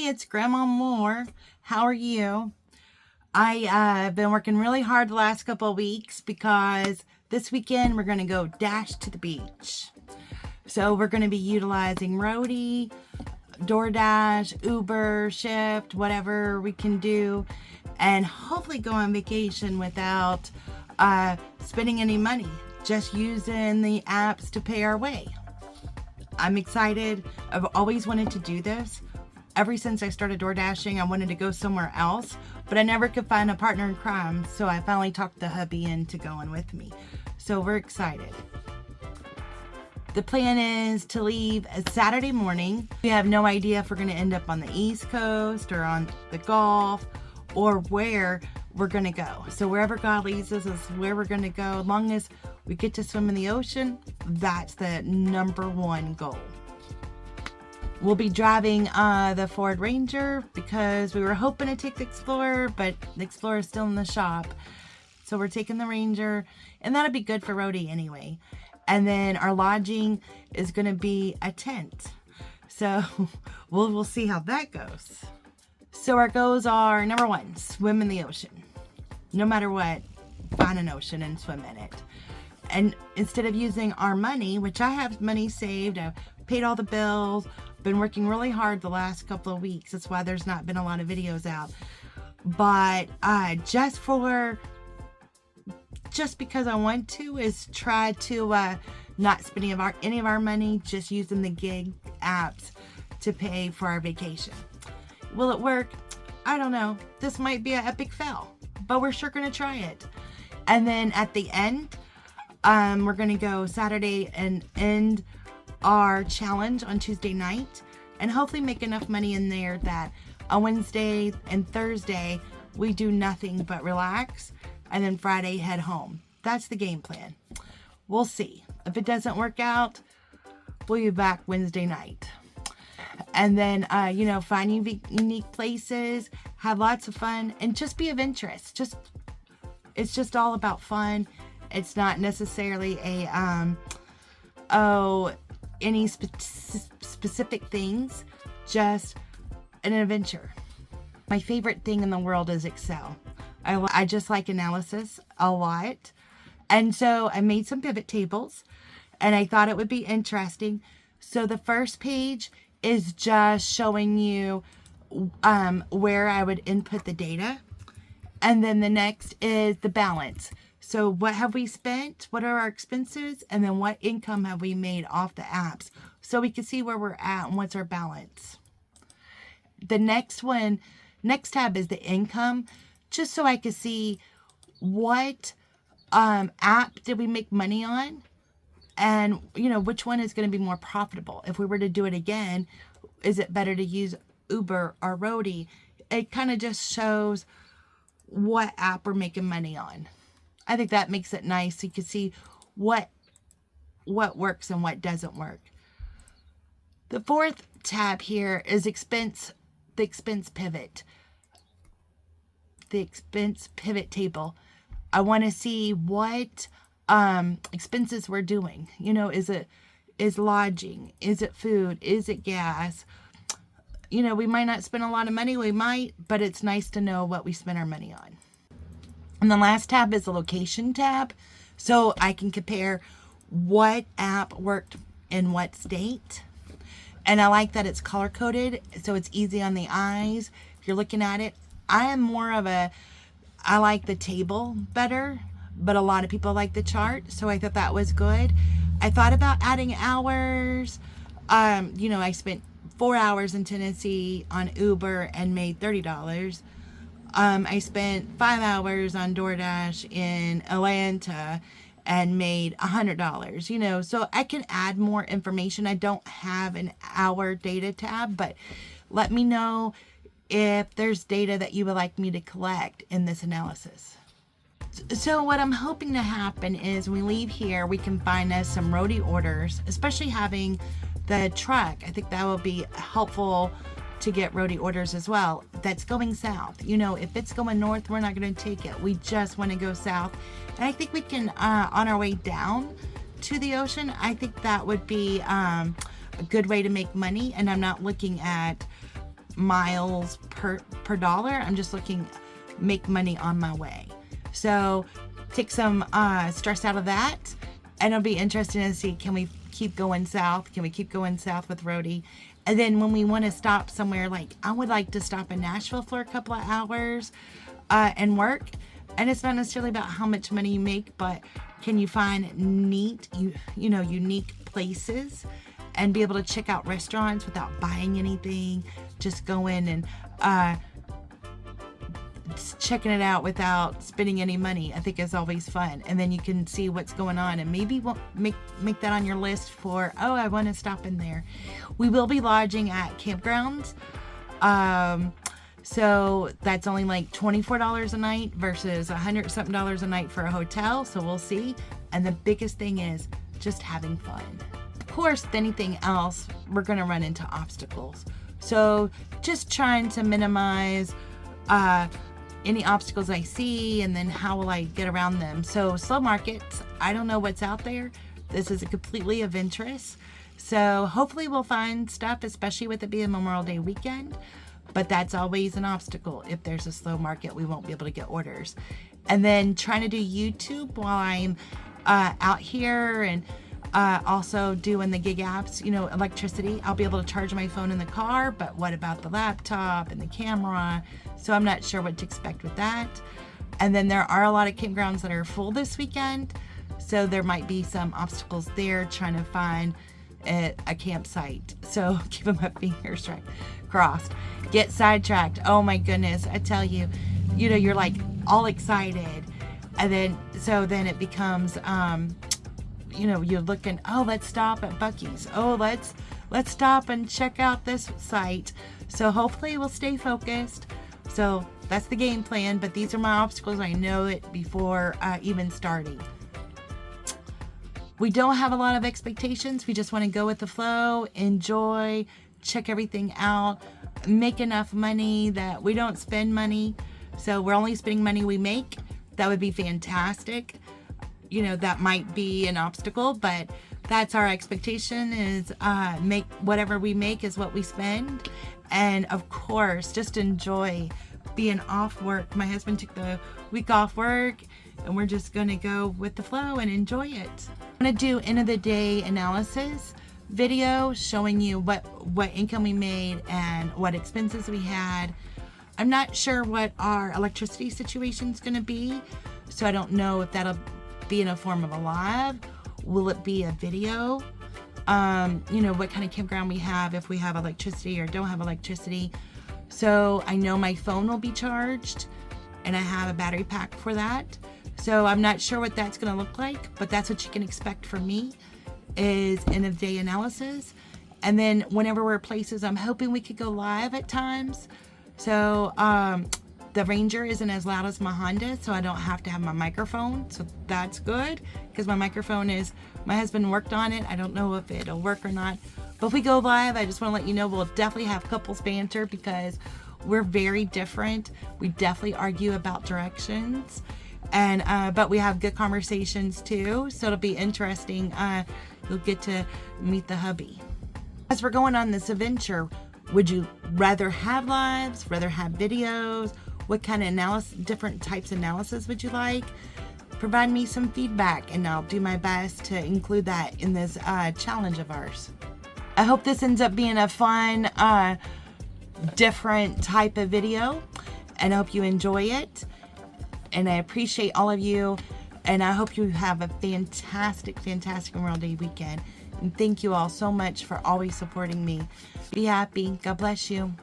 Hey, it's Grandma Moore. How are you? I've been working really hard the last couple of weeks because this weekend we're going to go dash to the beach. So we're going to be utilizing Roadie, DoorDash, Uber, Shift, whatever we can do, and hopefully go on vacation without spending any money, just using the apps to pay our way. I'm excited. I've always wanted to do this. Ever since I started door dashing, I wanted to go somewhere else, but I never could find a partner in crime, so I finally talked the hubby into going with me. So we're excited. The plan is to leave Saturday morning. We have no idea if we're going to end up on the East Coast or on the Gulf or where we're going to go. So wherever God leads us is where we're going to go. As long as we get to swim in the ocean, that's the number one goal. We'll be driving the Ford Ranger because we were hoping to take the Explorer, but the Explorer is still in the shop. So we're taking the Ranger, and that'll be good for Roadie anyway. And then our lodging is going to be a tent. So we'll see how that goes. So our goals are, number one, swim in the ocean. No matter what, find an ocean and swim in it. And instead of using our money, which I have money saved, I've paid all the bills, been working really hard the last couple of weeks. That's why there's not been a lot of videos out. But just because I want to is try to not spend any of our money, just using the gig apps to pay for our vacation. Will it work? I don't know. This might be an epic fail, but we're sure going to try it. And then at the end, we're going to go Saturday and end our challenge on Tuesday night and hopefully make enough money in there that on Wednesday and Thursday we do nothing but relax, and then Friday head home. That's the game plan. We'll see. If it doesn't work out, we'll be back Wednesday night. And then, find unique places, have lots of fun, and just be of interest. It's just all about fun. It's not necessarily any specific things, just an adventure. My favorite thing in the world is Excel. I just like analysis a lot. And so I made some pivot tables and I thought it would be interesting. So the first page is just showing you where I would input the data. And then the next is the balance. So what have we spent? What are our expenses? And then what income have we made off the apps? So we can see where we're at and what's our balance. The next tab is the income, just so I can see what app did we make money on, and which one is going to be more profitable. If we were to do it again, is it better to use Uber or Roadie? It kind of just shows what app we're making money on. I think that makes it nice so you can see what works and what doesn't work. The fourth tab here is the expense pivot. The expense pivot table. I want to see what expenses we're doing. Is lodging? Is it food? Is it gas? We might not spend a lot of money. We might, but it's nice to know what we spend our money on. And the last tab is the location tab. So I can compare what app worked in what state. And I like that it's color coded, so it's easy on the eyes. If you're looking at it, I like the table better, but a lot of people like the chart. So I thought that was good. I thought about adding hours. I spent 4 hours in Tennessee on Uber and made $30. I spent 5 hours on DoorDash in Atlanta and made $100, so I can add more information. I don't have an hour data tab, but let me know if there's data that you would like me to collect in this analysis. So what I'm hoping to happen is we leave here, we can find us some Roadie orders, especially having the truck. I think that will be helpful to get Roadie orders as well. That's going south. If it's going north, we're not going to take it. We just want to go south. And I think we can, on our way down to the ocean, I think that would be a good way to make money. And I'm not looking at miles per dollar. I'm just looking make money on my way. So take some stress out of that, and it'll be interesting to see, can we keep going south? Can we keep going south with Rhodey? And then when we want to stop somewhere, like I would like to stop in Nashville for a couple of hours and work. And it's not necessarily about how much money you make, but can you find neat, unique places and be able to check out restaurants without buying anything, just go in and checking it out without spending any money. I think is always fun. And then you can see what's going on, and maybe we'll make that on your list for, oh, I want to stop in there. We will be lodging at campgrounds. So that's only like $24 a night versus $100 something a night for a hotel. So we'll see. And the biggest thing is just having fun. Of course, with anything else, we're going to run into obstacles. So just trying to minimize any obstacles I see, and then how will I get around them. So slow markets, I don't know what's out there. This is completely adventurous. So hopefully we'll find stuff, especially with it being Memorial Day weekend. But that's always an obstacle. If there's a slow market, we won't be able to get orders. And then trying to do YouTube while I'm out here, and also doing the gig apps, electricity. I'll be able to charge my phone in the car, but what about the laptop and the camera? So I'm not sure what to expect with that. And then there are a lot of campgrounds that are full this weekend. So there might be some obstacles there trying to find a campsite. So keeping my fingers crossed. Get sidetracked. Oh my goodness. I tell you, you're like all excited. And then it becomes, you're looking, oh, let's stop at Buc-ee's. Oh, let's stop and check out this site. So hopefully we'll stay focused. So that's the game plan, but these are my obstacles. I know it before even starting. We don't have a lot of expectations. We just want to go with the flow, enjoy, check everything out, make enough money that we don't spend money. So we're only spending money we make. That would be fantastic. That might be an obstacle, but that's our expectation, is make whatever we make is what we spend. And of course, just enjoy being off work. My husband took the week off work, and we're just going to go with the flow and enjoy it. I'm going to do end of the day analysis video showing you what income we made and what expenses we had. I'm not sure what our electricity situation is going to be, so I don't know if that'll be in a form of a live. Will it be a video? What kind of campground we have, if we have electricity or don't have electricity. So I know my phone will be charged, and I have a battery pack for that. So I'm not sure what that's going to look like, but that's what you can expect from me, is end of day analysis. And then whenever we're places, I'm hoping we could go live at times. So the Ranger isn't as loud as my Honda, so I don't have to have my microphone. So that's good, because my husband worked on it. I don't know if it'll work or not. But if we go live, I just want to let you know we'll definitely have couples banter, because we're very different. We definitely argue about directions. But we have good conversations too. So it'll be interesting. You'll get to meet the hubby. As we're going on this adventure, would you rather have lives, rather have videos? What kind of different types of analysis would you like? Provide me some feedback, and I'll do my best to include that in this challenge of ours. I hope this ends up being a fun, different type of video, and I hope you enjoy it. And I appreciate all of you, and I hope you have a fantastic, fantastic Memorial Day weekend. And thank you all so much for always supporting me. Be happy. God bless you.